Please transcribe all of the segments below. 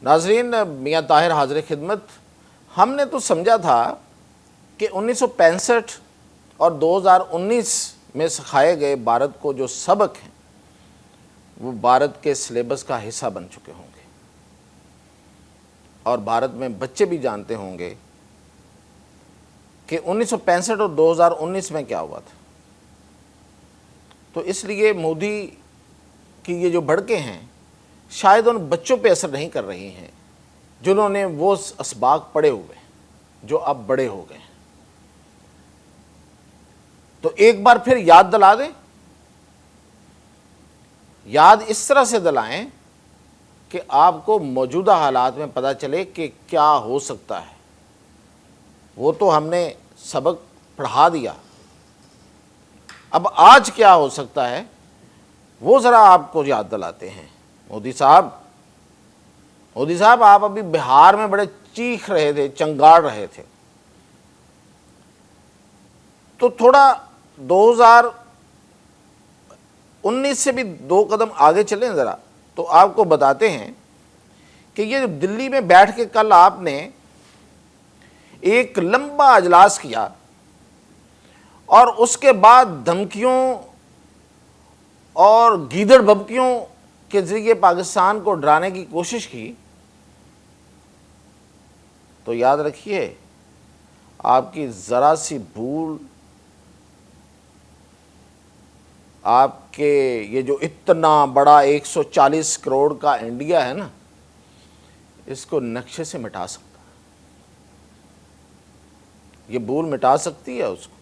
ناظرین، میاں طاہر حاضر خدمت۔ ہم نے تو سمجھا تھا کہ 1965 اور 2019 میں سکھائے گئے بھارت کو جو سبق ہیں وہ بھارت کے سلیبس کا حصہ بن چکے ہوں گے، اور بھارت میں بچے بھی جانتے ہوں گے کہ 1965 اور 2019 میں کیا ہوا تھا۔ تو اس لیے مودی کی یہ جو بھڑکیں ہیں شاید ان بچوں پہ اثر نہیں کر رہی ہیں جنہوں نے وہ اسباق پڑھے ہوئے ہیں، جو اب بڑے ہو گئے ہیں۔ تو ایک بار پھر یاد دلا دیں، یاد اس طرح سے دلائیں کہ آپ کو موجودہ حالات میں پتہ چلے کہ کیا ہو سکتا ہے۔ وہ تو ہم نے سبق پڑھا دیا، اب آج کیا ہو سکتا ہے وہ ذرا آپ کو یاد دلاتے ہیں۔ مودی صاحب آپ ابھی بہار میں بڑے چیخ رہے تھے، چنگاڑ رہے تھے، تو تھوڑا 2019 سے بھی 2 قدم آگے چلیں ذرا، تو آپ کو بتاتے ہیں کہ یہ دلی میں بیٹھ کے کل آپ نے ایک لمبا اجلاس کیا اور اس کے بعد دھمکیوں اور گیدڑ بھبکیوں کے ذریعے پاکستان کو ڈرانے کی کوشش کی، تو یاد رکھیے آپ کی ذرا سی بھول، آپ کے یہ جو اتنا بڑا 140 کروڑ کا انڈیا ہے نا، اس کو نقشے سے مٹا سکتا ہے۔ یہ بھول مٹا سکتی ہے اس کو۔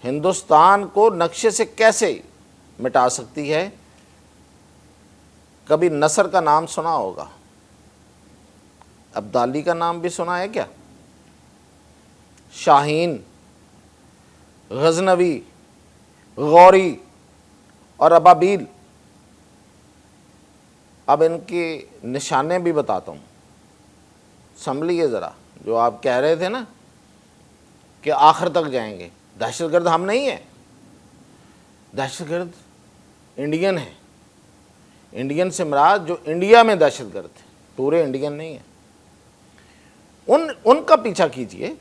ہندوستان کو نقشے سے کیسے مٹا سکتی ہے؟ کبھی نصر کا نام سنا ہوگا، ابدالی کا نام بھی سنا ہے کیا؟ شاہین، غزنوی، غوری اور ابابیل، اب ان کے نشانے بھی بتاتا ہوں، سنبھلیے ذرا۔ جو آپ کہہ رہے تھے نا کہ آخر تک جائیں گے، دہشت گرد ہم نہیں ہیں، دہشت گرد انڈین ہیں۔ انڈین سے مراد جو انڈیا میں دہشت گرد ہیں، پورے انڈین نہیں ہیں۔ ان کا پیچھا کیجئے،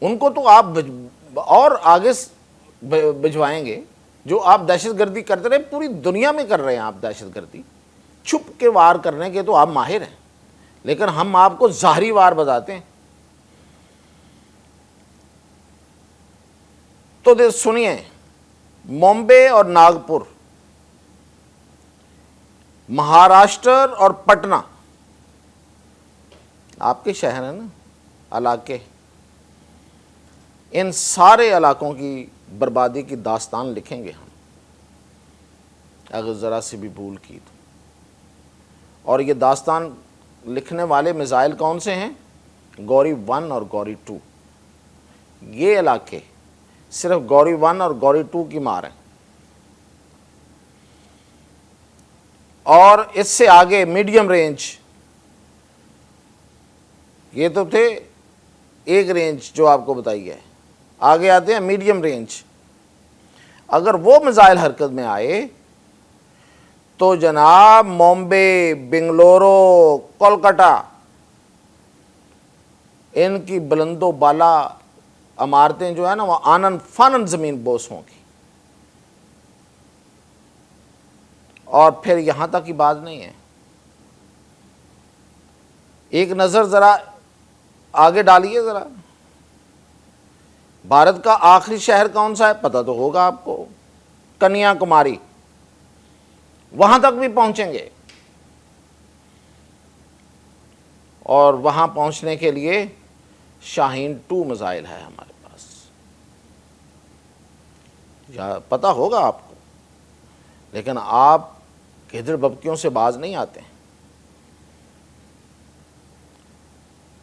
ان کو تو آپ اور آگے بھجوائیں گے۔ جو آپ دہشت گردی کرتے رہے، پوری دنیا میں کر رہے ہیں آپ دہشت گردی، چھپ کے وار کرنے کے تو آپ ماہر ہیں، لیکن ہم آپ کو ظاہری وار بتاتے ہیں۔ تو سنیے، ممبئی اور ناگپور، مہاراشٹر اور پٹنہ، آپ کے شہر ہیں نا، علاقے، ان سارے علاقوں کی بربادی کی داستان لکھیں گے ہم، اگر ذرا سی بھی بھول کی تو۔ اور یہ داستان لکھنے والے میزائل کون سے ہیں؟ گوری 1 اور گوری 2۔ یہ علاقے صرف گوری 1 اور گوری 2 کی مار ہیں، اور اس سے آگے میڈیم رینج، یہ تو تھے ایک رینج جو آپ کو بتائی ہے، آگے آتے ہیں میڈیم رینج۔ اگر وہ میزائل حرکت میں آئے تو جناب ممبئی، بنگلورو، کولکاتہ، ان کی بلند و بالا عمارتیں جو ہیں نا وہ آنن فانن زمین بوس ہوں گی۔ اور پھر یہاں تک کی بات نہیں ہے، ایک نظر ذرا آگے ڈالیے ذرا۔ بھارت کا آخری شہر کون سا ہے پتہ تو ہوگا آپ کو، کنیا کماری، وہاں تک بھی پہنچیں گے، اور وہاں پہنچنے کے لیے شاہین 2 میزائل ہے ہمارے پاس، یا پتہ ہوگا آپ کو، لیکن آپ گیدڑ بھبکیوں سے باز نہیں آتے ہیں۔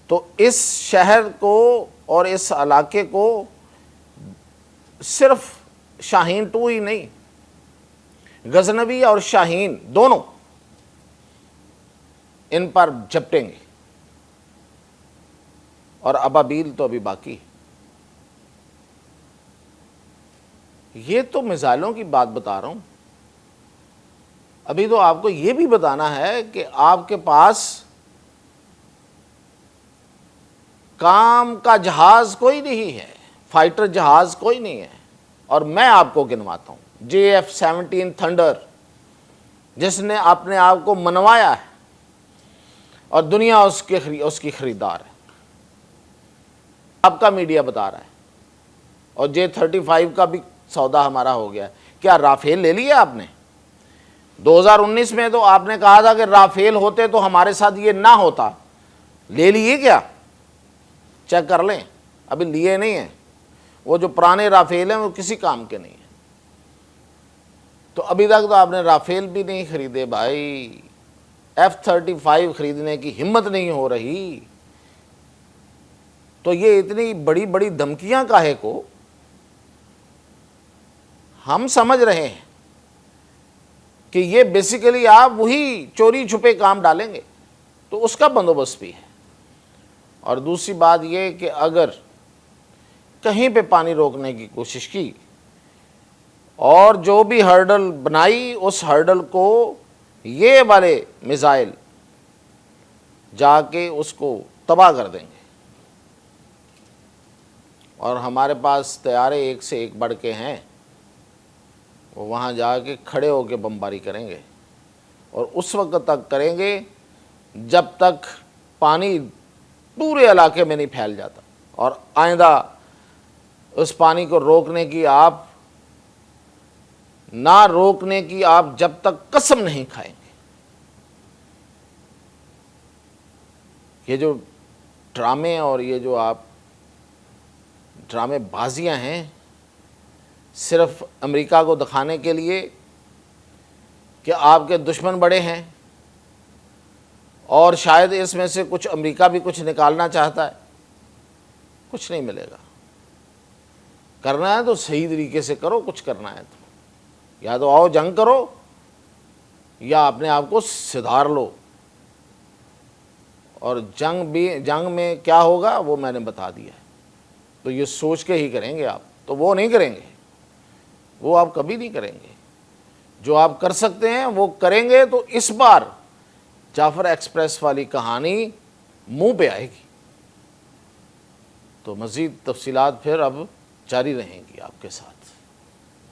تو اس شہر کو اور اس علاقے کو صرف شاہین 2 ہی نہیں، غزنوی اور شاہین دونوں ان پر جھپٹیں گے، اور ابابیل تو ابھی باقی۔ یہ تو میزائلوں کی بات بتا رہا ہوں، ابھی تو آپ کو یہ بھی بتانا ہے کہ آپ کے پاس کام کا جہاز کوئی نہیں ہے، فائٹر جہاز کوئی نہیں ہے، اور میں آپ کو گنواتا ہوں JF-17 تھنڈر، جس نے اپنے آپ کو منوایا ہے اور دنیا اس کی خریدار ہے، آپ کا میڈیا بتا رہا ہے، اور J-35 کا بھی سودا ہمارا ہو گیا ہے۔ کیا رافیل لے لیا آپ نے؟ 2019 میں تو آپ نے کہا تھا کہ رافیل ہوتے تو ہمارے ساتھ یہ نہ ہوتا، لے لیے کیا؟ چیک کر لیں، ابھی لیے نہیں ہیں، وہ جو پرانے رافیل ہیں وہ کسی کام کے نہیں ہیں، تو ابھی تک تو آپ نے رافیل بھی نہیں خریدے بھائی، F-35 خریدنے کی ہمت نہیں ہو رہی، تو یہ اتنی بڑی بڑی دھمکیاں کاہے کو؟ ہم سمجھ رہے ہیں کہ یہ بیسیکلی آپ وہی چوری چھپے کام ڈالیں گے، تو اس کا بندوبست بھی ہے۔ اور دوسری بات یہ کہ اگر کہیں پہ پانی روکنے کی کوشش کی اور جو بھی ہرڈل بنائی، اس ہرڈل کو یہ والے میزائل جا کے اس کو تباہ کر دیں گے، اور ہمارے پاس طیارے ایک سے ایک بڑھ کے ہیں، وہ وہاں جا کے کھڑے ہو کے بمباری کریں گے، اور اس وقت تک کریں گے جب تک پانی پورے علاقے میں نہیں پھیل جاتا، اور آئندہ اس پانی کو روکنے کی آپ جب تک قسم نہیں کھائیں گے۔ یہ جو ڈرامے اور یہ جو آپ ڈرامے بازیاں ہیں، صرف امریکہ کو دکھانے کے لیے کہ آپ کے دشمن بڑے ہیں، اور شاید اس میں سے کچھ امریکہ بھی کچھ نکالنا چاہتا ہے، کچھ نہیں ملے گا۔ کرنا ہے تو صحیح طریقے سے کرو، کچھ کرنا ہے تو یا تو آؤ جنگ کرو، یا اپنے آپ کو سدھار لو، اور جنگ میں کیا ہوگا وہ میں نے بتا دیا ہے، تو یہ سوچ کے ہی کریں گے آپ، تو وہ نہیں کریں گے، وہ آپ کبھی نہیں کریں گے۔ جو آپ کر سکتے ہیں وہ کریں گے، تو اس بار جعفر ایکسپریس والی کہانی منہ پہ آئے گی، تو مزید تفصیلات پھر اب جاری رہیں گی آپ کے ساتھ۔